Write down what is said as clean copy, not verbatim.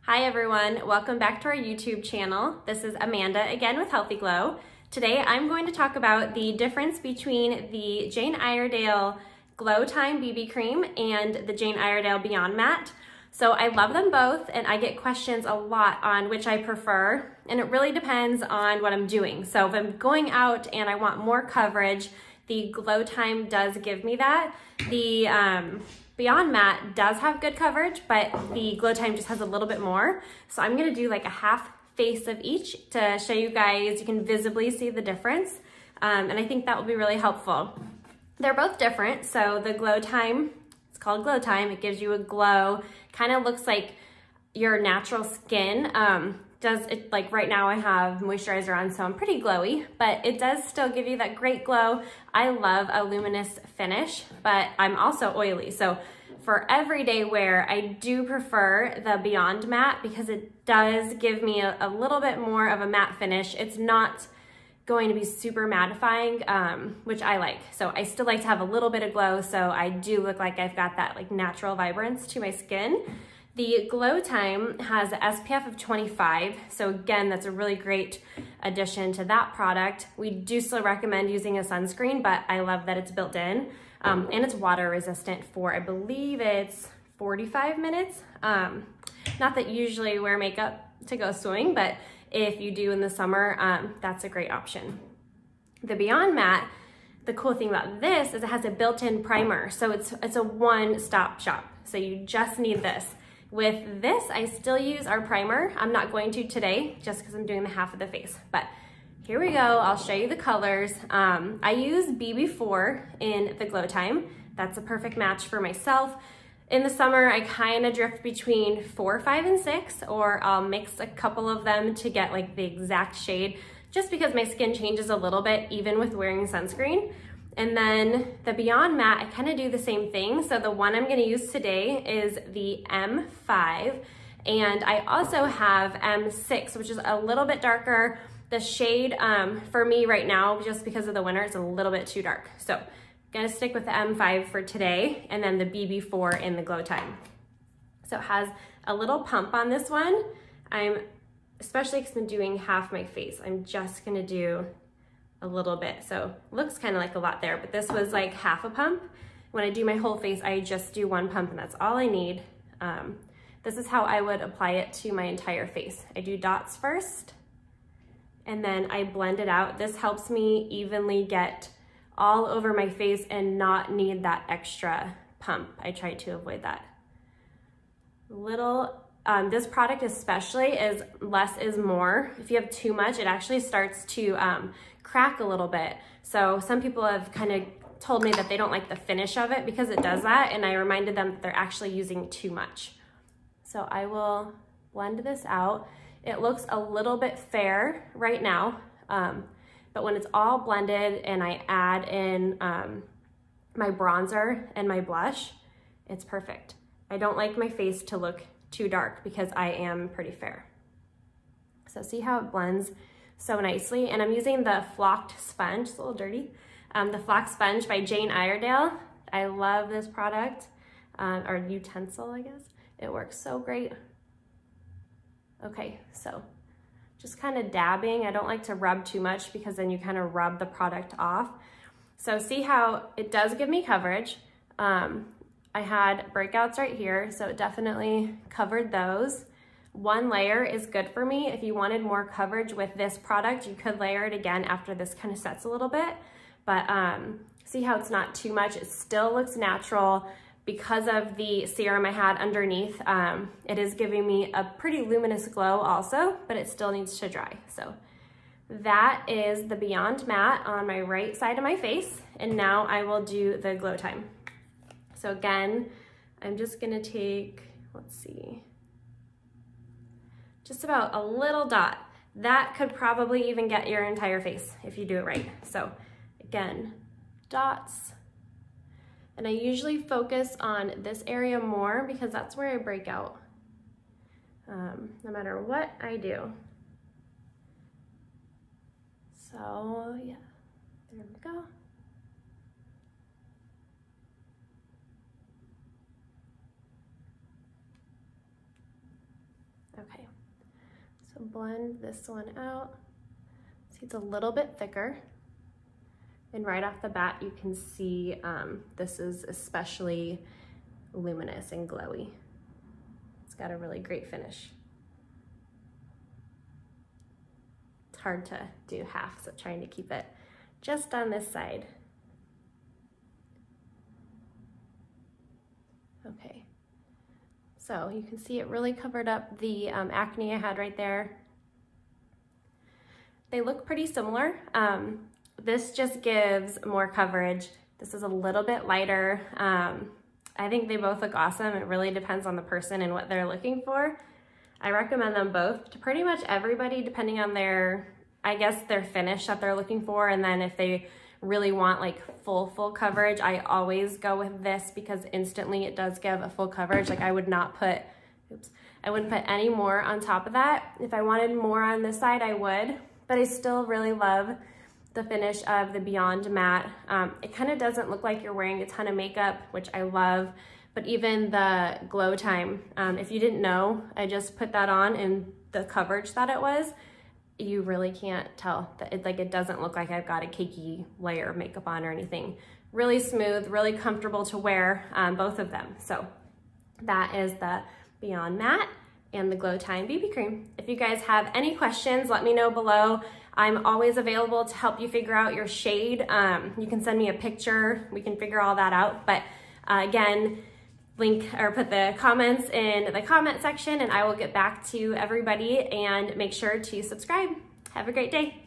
Hi everyone, welcome back to our YouTube channel. This is Amanda again with Healthy Glow. Today I'm going to talk about the difference between the Jane Iredale Glow Time BB Cream and the Jane Iredale Beyond Matte. So I love them both and I get questions a lot on which I prefer, and it really depends on what I'm doing. So if I'm going out and I want more coverage, the Glow Time does give me that. The Beyond Matte does have good coverage, but the Glow Time just has a little bit more. So I'm gonna do like a half face of each to show you guys, you can visibly see the difference. And I think that will be really helpful. They're both different. So the Glow Time, it's called Glow Time. It gives you a glow, kind of looks like your natural skin. Like right now I have moisturizer on, so I'm pretty glowy, but it does still give you that great glow. I love a luminous finish, but I'm also oily. So for everyday wear, I do prefer the Beyond Matte because it does give me a little bit more of a matte finish. It's not going to be super mattifying, which I like. So I still like to have a little bit of glow, so I do look like I've got that like natural vibrance to my skin. The Glow Time has an SPF of 25, so again, that's a really great addition to that product. We do still recommend using a sunscreen, but I love that it's built in, and it's water resistant for, I believe it's 45 minutes. Not that you usually wear makeup to go swimming, but if you do in the summer, that's a great option. The Beyond Matte, the cool thing about this is it has a built-in primer, so it's a one-stop shop, so you just need this. With this, I still use our primer. I'm not going to today just because I'm doing the half of the face, but here we go. I'll show you the colors. I use BB4 in the Glow Time. That's a perfect match for myself. In the summer, I kind of drift between 4, 5, and 6, or I'll mix a couple of them to get like the exact shade, just because my skin changes a little bit even with wearing sunscreen. And then the Beyond Matte, I kind of do the same thing. So the one I'm gonna use today is the M5, and I also have M6, which is a little bit darker. The shade for me right now, just because of the winter, it's a little bit too dark. So I'm gonna stick with the M5 for today, and then the BB4 in the Glow Time. So it has a little pump on this one. Especially because I'm doing half my face, I'm just gonna do a little bit. So it looks kind of like a lot there, but this was like half a pump. When I do my whole face, I just do one pump and that's all I need. This is how I would apply it to my entire face. I do dots first and then I blend it out. This helps me evenly get all over my face and not need that extra pump. I try to avoid that. This product especially is less is more. If you have too much, it actually starts to crack a little bit. So some people have kind of told me that they don't like the finish of it because it does that, and I reminded them that they're actually using too much. So I will blend this out. It looks a little bit fair right now, but when it's all blended and I add in my bronzer and my blush, it's perfect. I don't like my face to look too dark because I am pretty fair. So see how it blends so nicely, and I'm using the Flocked Sponge. It's a little dirty. The Flocked Sponge by Jane Iredale. I love this product, or utensil, I guess. It works so great. Okay, so just kind of dabbing. I don't like to rub too much because then you kind of rub the product off. So see how it does give me coverage. I had breakouts right here, so it definitely covered those. One layer is good for me. If you wanted more coverage with this product, you could layer it again after this kind of sets a little bit. But see how it's not too much. It still looks natural because of the serum I had underneath. It is giving me a pretty luminous glow also, but it still needs to dry. So that is the Beyond Matte on my right side of my face. And now I will do the Glow Time. So again, I'm just gonna take, let's see, just about a little dot. That could probably even get your entire face if you do it right. So again, dots. And I usually focus on this area more because that's where I break out, no matter what I do. So yeah, there we go. Okay, so blend this one out. See, it's a little bit thicker. And right off the bat, you can see this is especially luminous and glowy. It's got a really great finish. It's hard to do half, so trying to keep it just on this side. Okay, so you can see it really covered up the acne I had right there. They look pretty similar. This just gives more coverage. This is a little bit lighter. I think they both look awesome. It really depends on the person and what they're looking for. I recommend them both to pretty much everybody, depending on their, I guess, their finish that they're looking for. And then if they really want like full coverage, I always go with this because instantly it does give a full coverage. Like I would not put, I wouldn't put any more on top of that. If I wanted more on this side, I would, but I still really love the finish of the Beyond Matte. It kind of doesn't look like you're wearing a ton of makeup, which I love, but even the Glow Time, if you didn't know, I just put that on and the coverage that it was, you really can't tell that it doesn't look like I've got a cakey layer of makeup on or anything. Really smooth, really comfortable to wear, both of them. So that is the Beyond Matte and the Glow Time BB Cream. If you guys have any questions, let me know below. I'm always available to help you figure out your shade. You can send me a picture. We can figure all that out. But again, link or put the comments in the comment section and I will get back to everybody, and make sure to subscribe. Have a great day.